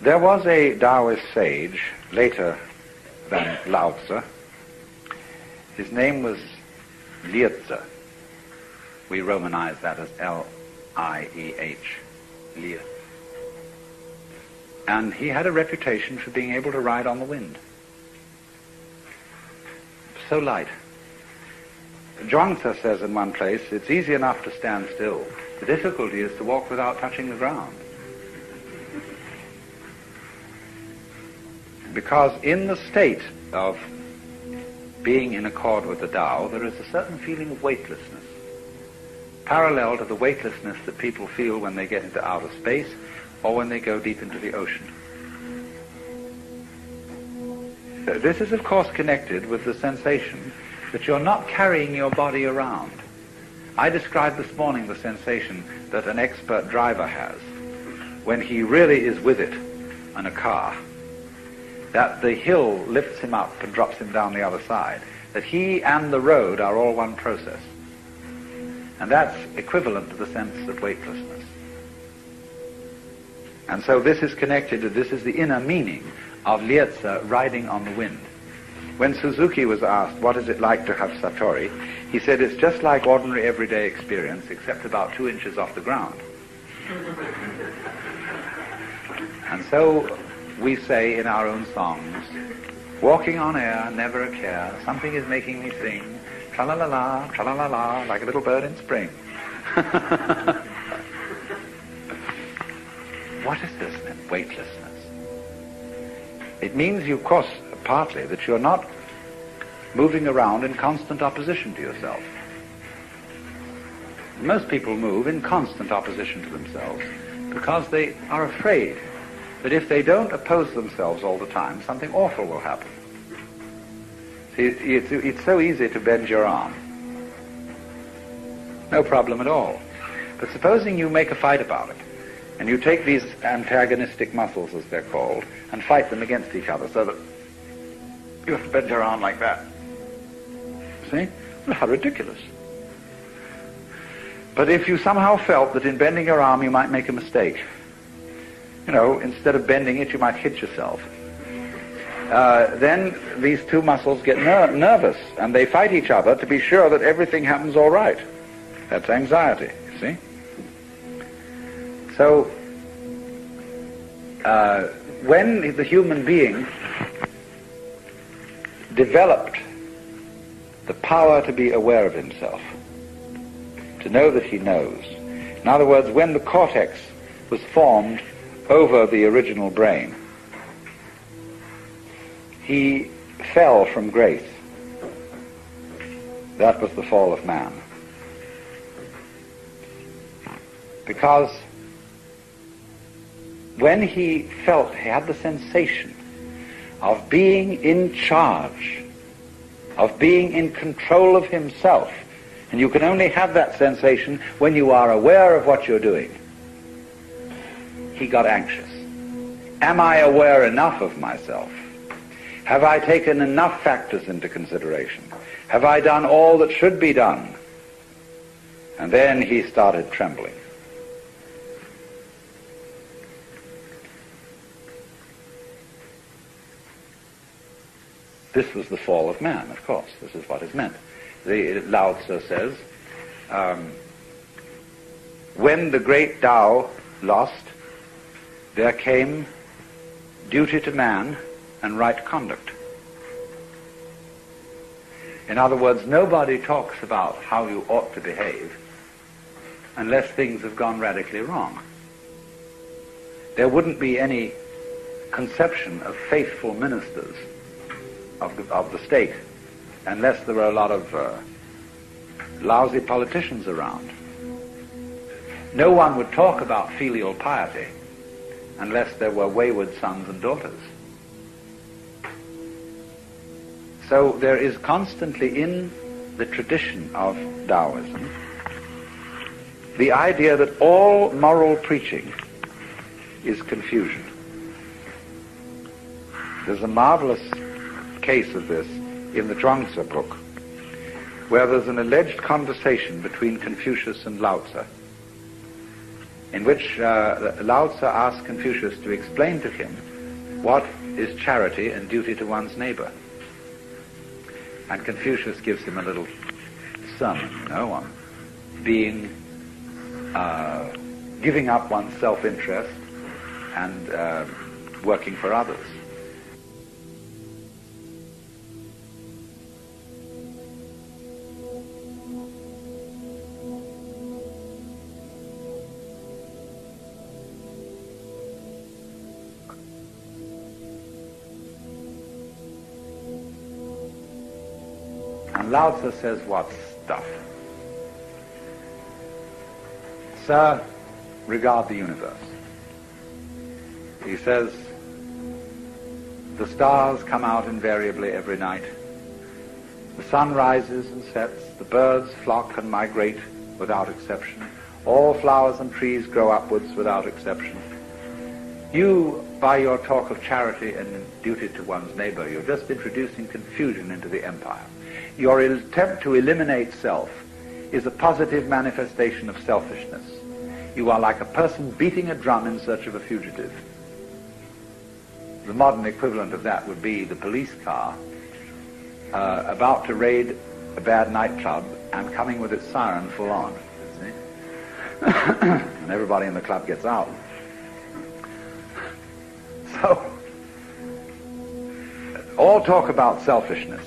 There was a Taoist sage, later than Lieh-Tzu. His name was Lieh-Tzu. We romanize that as L-I-E-H, Lieh. And he had a reputation for being able to ride on the wind. So light. Zhuangzi says in one place, it's easy enough to stand still. The difficulty is to walk without touching the ground. Because in the state of being in accord with the Tao, there is a certain feeling of weightlessness, parallel to the weightlessness that people feel when they get into outer space or when they go deep into the ocean. This is, of course, connected with the sensation that you're not carrying your body around. I described this morning the sensation that an expert driver has when he really is with it in a car, that the hill lifts him up and drops him down the other side, that he and the road are all one process. And that's equivalent to the sense of weightlessness. And so this is connected to, this is the inner meaning of Lieh-Tzu riding on the wind. When Suzuki was asked, what is it like to have Satori, he said, it's just like ordinary everyday experience, except about 2 inches off the ground. And so we say in our own songs, walking on air, never a care, something is making me sing, tra-la-la-la, tra-la-la-la, like a little bird in spring. What is this then, weightlessness? It means, of course, partly that you're not moving around in constant opposition to yourself. Most people move in constant opposition to themselves because they are afraid that if they don't oppose themselves all the time, something awful will happen. See, it's so easy to bend your arm. No problem at all. But supposing you make a fight about it, and you take these antagonistic muscles, as they're called, and fight them against each other, so that you have to bend your arm like that. See? Well, how ridiculous. But if you somehow felt that in bending your arm you might make a mistake, instead of bending it, you might hit yourself. Then these two muscles get nervous, and they fight each other to be sure that everything happens all right. That's anxiety, you see? So, when the human being developed the power to be aware of himself, to know that he knows, in other words, when the cortex was formed over the original brain, he fell from grace. That was the fall of man. Because when he felt, he had the sensation of being in charge, of being in control of himself, and you can only have that sensation when you are aware of what you're doing, he got anxious. Am I aware enough of myself? Have I taken enough factors into consideration? Have I done all that should be done? And then he started trembling. This was the fall of man, of course. This is what is meant. The Lieh-Tzu says, when the great Tao lost, there came duty to man and right conduct. In other words, nobody talks about how you ought to behave unless things have gone radically wrong. There wouldn't be any conception of faithful ministers of the state unless there were a lot of lousy politicians around. No one would talk about filial piety unless there were wayward sons and daughters. So there is constantly in the tradition of Taoism the idea that all moral preaching is confusion. There's a marvelous case of this in the Zhuangzi book, where there's an alleged conversation between Confucius and Lieh-Tzu. in which Lieh-Tzu asked Confucius to explain to him what is charity and duty to one's neighbor. And Confucius gives him a little sermon, on being, giving up one's self-interest and working for others. And Lieh-Tzu says, what stuff? Sir, regard the universe. He says, the stars come out invariably every night. The sun rises and sets. The birds flock and migrate without exception. All flowers and trees grow upwards without exception. You, by your talk of charity and duty to one's neighbor, you're just introducing confusion into the empire. Your attempt to eliminate self is a positive manifestation of selfishness. You are like a person beating a drum in search of a fugitive. The modern equivalent of that would be the police car about to raid a bad nightclub and coming with its siren full on. See? And everybody in the club gets out. So, all talk about selfishness,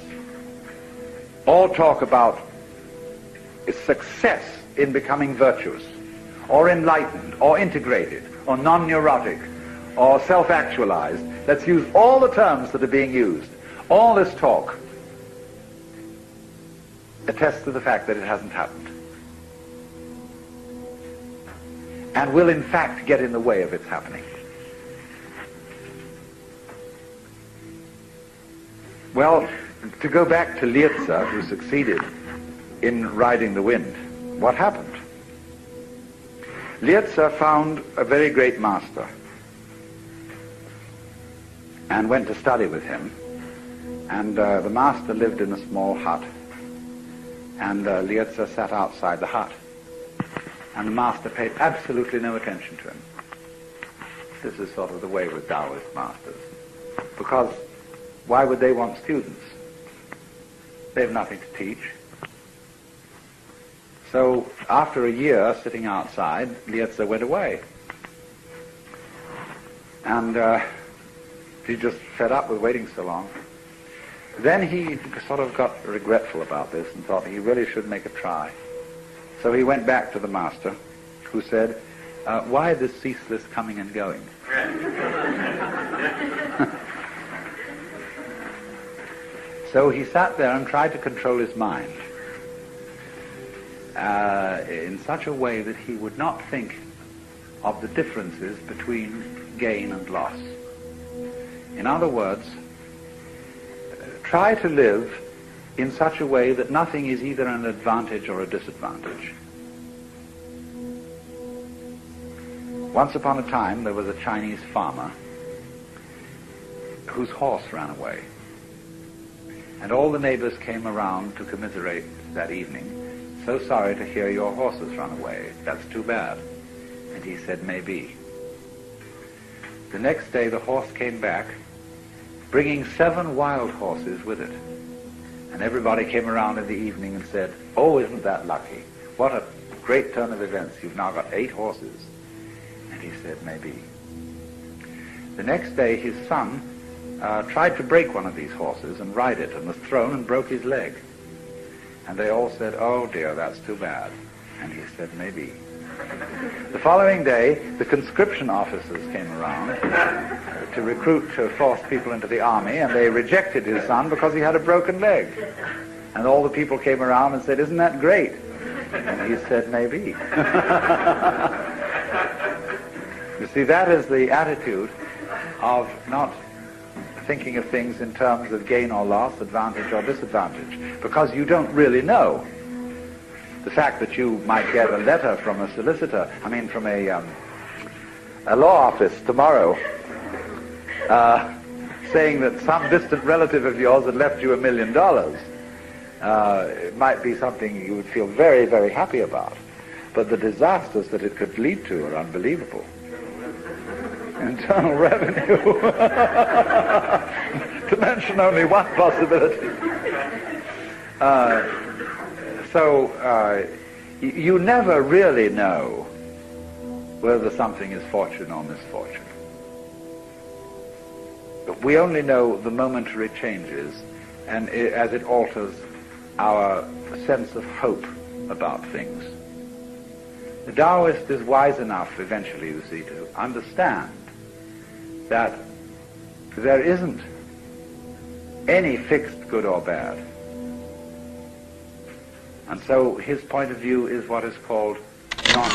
all talk about success in becoming virtuous, or enlightened, or integrated, or non-neurotic, or self-actualized. Let's use all the terms that are being used. All this talk attests to the fact that it hasn't happened, and will in fact get in the way of its happening. Well, to go back to Lieh-Tzu, who succeeded in riding the wind, what happened? Lieh-Tzu found a very great master and went to study with him. And the master lived in a small hut, and Lieh-Tzu sat outside the hut. And the master paid absolutely no attention to him. This is sort of the way with Taoist masters. Because why would they want students? They have nothing to teach. So after a year sitting outside, Lieh-Tzu went away. And he just fed up with waiting so long. Then he sort of got regretful about this and thought he really should make a try. So he went back to the master, who said, why this ceaseless coming and going? So he sat there and tried to control his mind in such a way that he would not think of the differences between gain and loss. In other words, try to live in such a way that nothing is either an advantage or a disadvantage. Once upon a time, there was a Chinese farmer whose horse ran away. And all the neighbors came around to commiserate that evening. So sorry to hear your horse has run away. That's too bad. And he said, maybe. The next day the horse came back, bringing 7 wild horses with it. And everybody came around in the evening and said, oh, isn't that lucky? What a great turn of events. You've now got 8 horses. And he said, maybe. The next day his son tried to break one of these horses and ride it, and was thrown and broke his leg. And they all said, oh dear, that's too bad. And he said, maybe. The following day, the conscription officers came around to recruit, to force people into the army, and they rejected his son because he had a broken leg. And all the people came around and said, isn't that great? And he said, maybe. You see, that is the attitude of not thinking of things in terms of gain or loss, advantage or disadvantage, because you don't really know. The fact that you might get a letter from a solicitor, from a law office tomorrow, saying that some distant relative of yours had left you $1 million, it might be something you would feel very, very happy about. but the disasters that it could lead to are unbelievable. Internal revenue. To mention only one possibility. You never really know whether something is fortune or misfortune. We only know the momentary changes, and as it alters our sense of hope about things. The Taoist is wise enough eventually, you see, to understand that there isn't any fixed good or bad. And so his point of view is what is called non